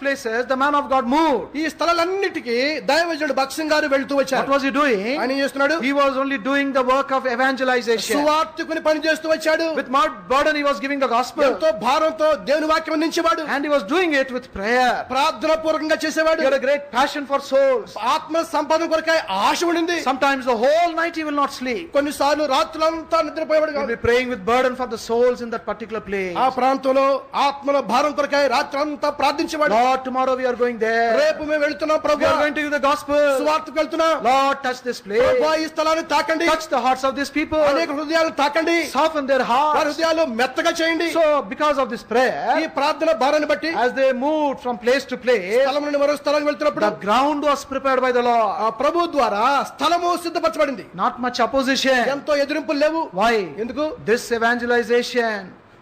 places the man of God moved. ఈ స్థలాలన్నిటికీ దైవజనుడు భక్సింగ్ గారు వెళ్తూ What వచ్చారు. was he doing? ఆయన ఏం చేస్తున్నాడు? He was only doing the work of evangelization. సువార్తికుని పని చేస్తూ వచ్చాడు. With much burden he was giving the gospel. ఎంతో భారంతో దేవుని వాక్యం అందించేవాడు. And he was doing it with prayer. ప్రార్థన పూర్వకంగా చేసేవాడు. He had a great passion for souls. ఆత్మ సంపాదన కొరకై ఆశ ఉండింది. Sometimes the whole night he will not sleep. కొన్నిసార్లు రాత్రులంతా నిద్రపోయేవాడు He will కాదు. be praying with burden for the souls in that particular place. ఆ ప్రాంతంలో ఆత్మల భారం కొరకై రాత్రంతా ప్రార్థించేవాడు. Lord, tomorrow we are going there. రేపు మేము వెళ్తున్నాం We ప్రభువా. are going to give the gospel. సువార్తకు వెళ్తున్నాం. Lord, touch this place. ప్రభువా ఈ స్థలాన్ని తాకండి. Touch the hearts of these people. అనేక హృదయాలు తాకండి. Soften their వారి hearts. హృదయాలు మెత్తగా చేయండి. So because of this ఈ prayer, ప్రార్థన భారాన్ని బట్టి as they moved from place to place, స్థలం నుండి మరో స్థలానికి వెళ్తున్నప్పుడు the ground was prepared by the Lord. ఆ ప్రభు ద్వారా స్థలము సిద్ధపరచబడింది. Not much opposition. ఎంతో ఎదిరింపులు లేవు. Why? ఎందుకు? This evangelization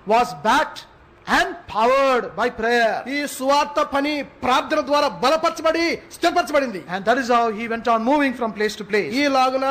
was backed and powered by prayer. ఈ సువార్త పని ప్రార్థన ద్వారా బలపరచబడి స్థిరపరచబడింది. And that is how he went on moving from place to place. ఈ లాగున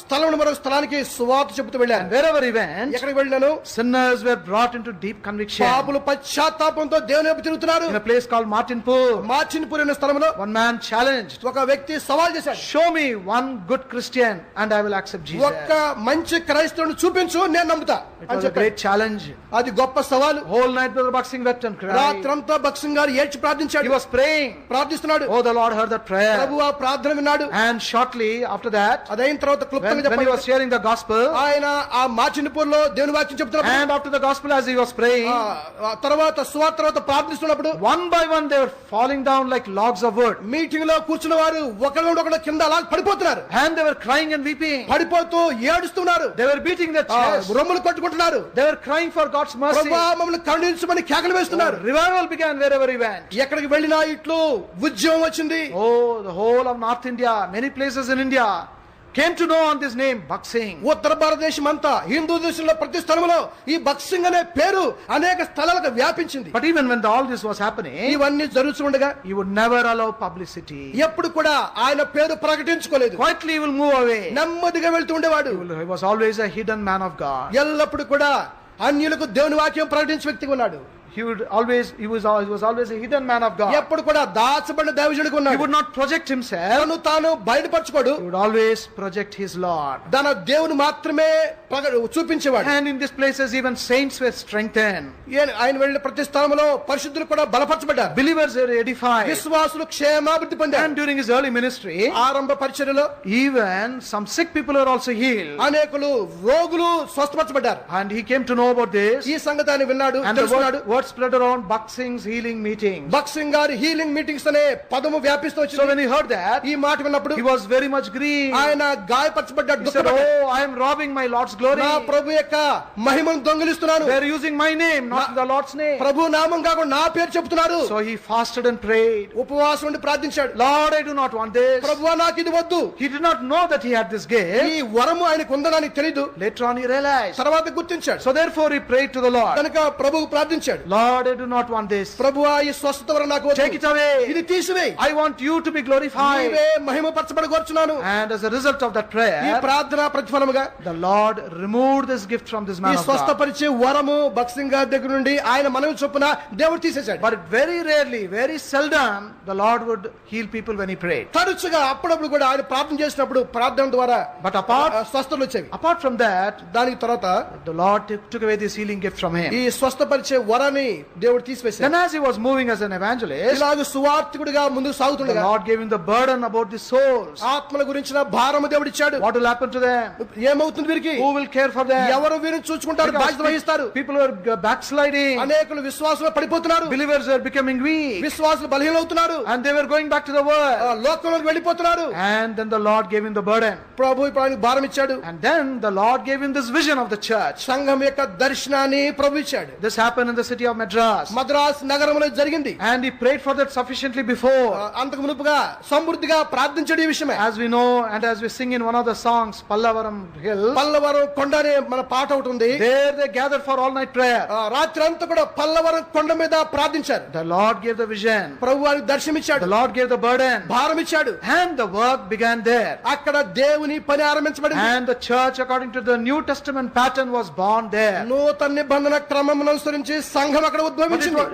స్థలం నుండి మరో స్థలానికి సువార్త చెబుతూ వెళ్ళాను. And wherever he went, ఎక్కడికి వెళ్ళినాను? sinners were brought into deep conviction. పాపులు పశ్చాత్తాపంతో దేవుని వైపు తిరుగుతున్నారు. In a place called Martinpur, మార్చిన్పూర్ అనే స్థలంలో one man challenged, ఒక వ్యక్తి సవాల్ చేశాడు. show me one good Christian and I will accept Jesus. ఒక్క మంచి క్రైస్తవుని చూపించు నేను నమ్ముతా It అని was a చెప్పాడు. great challenge. అది గొప్ప సవాలు. Whole night Brother Baksing wept and cried. రాత్రంతా భక్సింగ్ గారు ఏడ్చి He ప్రార్థించాడు. was praying. ప్రార్థిస్తున్నాడు. Oh, the Lord heard that prayer. ప్రభు ఆ ప్రార్థన విన్నాడు. And shortly after that, అదైన తర్వాత క్లుప్తంగా when he చెప్పాడు. was sharing the gospel, ఆయన ఆ మార్చిన్పూర్ లో దేవుని వాక్యం చెప్తున్నప్పుడు and after the gospel as he was praying, ఆ తర్వాత సువార్త తర్వాత ప్రార్థిస్తున్నప్పుడు one by one they were falling down like logs of wood. Meeting లో కూర్చున్న వారు ఒకళ్ళొకళ్ళు కింద అలా పడిపోతున్నారు. And they were crying and weeping. పడిపోతూ ఏడుస్తున్నారు. They were beating their chests. రొమ్ములు కొట్టుకుంటున్నారు. They were crying for God's mercy. ప్రభువా మమ్మల్ని కరుణించమని కేకలు వేస్తున్నారు. Revival began wherever he went. ఎక్కడికి వెళ్ళినా ఇట్లు ఉద్యమం వచ్చింది. Oh, the whole of North India, many places in India came to know on this name, Baksing. ఉత్తర భారతదేశం అంతా హిందూ దేశంలో ప్రతి స్థలంలో ఈ భక్సింగ్ అనే పేరు అనేక స్థలాలకు వ్యాపించింది. But even when all this was happening, ఇవన్నీ జరుగుతుండగా he would never allow publicity. ఎప్పుడు కూడా ఆయన పేరు ప్రకటించుకోలేదు. Quietly he will move away. నెమ్మదిగా వెళ్తూ ఉండేవాడు. He was always a hidden man of God. ఎల్లప్పుడు కూడా అన్యులకు దేవుని వాక్యం ప్రకటించే వ్యక్తిగా ఉన్నాడు. He was always a hidden man of God. ఎప్పుడు కూడా దాచబడిన దైవజనుడిగా He ఉన్నాడు. would not project himself. తను తాను బయటపరచుకోడు. He would always project his Lord. తన దేవుని మాత్రమే చూపించేవాడు. And in these places even saints were strengthened. ఆయన వెళ్ళిన ప్రతి స్థలంలో పరిశుద్ధులు కూడా బలపరచబడ్డారు. Believers were edified. విశ్వాసులు క్షేమాభివృద్ధి పొందారు. And during his early ministry, ఆరంభ పరిచర్యలో even some sick people were also healed. అనేకులు రోగులు స్వస్థపరచబడ్డారు. And he came to know about this. ఈ సంగతి ఆయన విన్నాడు, And the తెలుసుకున్నాడు. word spread around Baksing's healing meetings. భక్సింగ్ గారి హీలింగ్ మీటింగ్స్ అనే పదము వ్యాపిస్తూ So వచ్చింది. when he heard that, ఈ మాట విన్నప్పుడు he was very much grieved. ఆయన గాయపరచబడ్డాడు, He said, దుఃఖపడ్డాడు. oh, I am robbing my Lord's glory. నా ప్రభు యొక్క మహిమను దొంగిలిస్తున్నాను. They are using my name, not the Lord's name. ప్రభు నామం కాకుండా నా పేరు చెప్తున్నారు. So he fasted and prayed. ఉపవాసం ఉండి ప్రార్థించాడు. Lord, I do not want this. ప్రభువా నాకు ఇది వద్దు. He did not know that he had this gift. ఈ వరము ఆయనకు ఉందని తెలియదు. Later on he realized. తర్వాత గుర్తించాడు. So therefore he prayed to the Lord. కనుక ప్రభువు ప్రార్థించాడు. Lord, I do not want this. ప్రభువా ఈ స్వస్థత వరం నాకు వద్దు. Take it away. ఇది తీసివేయ్. I want you to be glorified. నీవే మహిమపరచబడగోర్చున్నాను. And as a result of that ఈ prayer, ప్రార్థన ప్రతిఫలముగా the Lord removed this gift from this ఈ man of God. స్వస్థపరిచే వరము భక్సింగ్ గారి దగ్గర నుండి ఆయన మనవి చొప్పున దేవుడు తీసేశాడు. But very rarely, very seldom, the Lord would heal people when he prayed. తరచుగా అప్పుడప్పుడు కూడా ఆయన ప్రార్థన చేసినప్పుడు ప్రార్థన ద్వారా But apart స్వస్థతలు వచ్చేవి. from that, దానికి తర్వాత the Lord took away this healing gift from him. ఈ స్వస్థపరిచే వరాన్ని దేవుడు తీసివేశాడు. Then as he was moving as an evangelist, ఇలాగ సువార్తికుడిగా ముందుకు the సాగుతుండగా Lord gave him the burden about the souls. ఆత్మల గురించిన భారము దేవుడు ఇచ్చాడు. What will happen to them? ఏమవుతుంది వీరికి? Who will care for them? ఎవరు వీరిని చూసుకుంటారు, Because బాధ్యత వహిస్తారు? people were backsliding. అనేకులు విశ్వాసంలో పడిపోతున్నారు. Believers were becoming weak. విశ్వాసులు బలహీనవుతున్నారు. And they were going back to the world. లోకంలోకి వెళ్ళిపోతున్నారు. And then the Lord gave him the burden. ప్రభు ఇప్పుడు ఆయనకు భారం ఇచ్చాడు. And then the Lord gave him this vision of the church. సంఘం యొక్క దర్శనాన్ని ప్రభు ఇచ్చాడు. This happened in the city of Madras. Madras నగరంలో జరిగింది. And he prayed for that sufficiently before. అంతకు మునుపుగా సమృద్ధిగా ప్రార్థించడం ఈ విషయమే. As we know and as we sing in one of the songs, Pallavaram Hill, Pallavaram కొండ అనే మన పాట ఒకటి ఉంది. there they gathered for all night prayer. రాత్రి అంతా కూడా పల్లవరం కొండ మీద ప్రార్థించారు. The Lord gave the vision. ప్రభు వారికి దర్శనమిచ్చాడు. The Lord gave the burden. భారం ఇచ్చాడు. And the work began there. అక్కడ దేవుని పని ఆరంభించబడింది. And the church, according to the New Testament pattern, was born there. నూతన నిబంధన క్రమమును అనుసరించి సంఘం అక్కడ ఉద్భవించింది.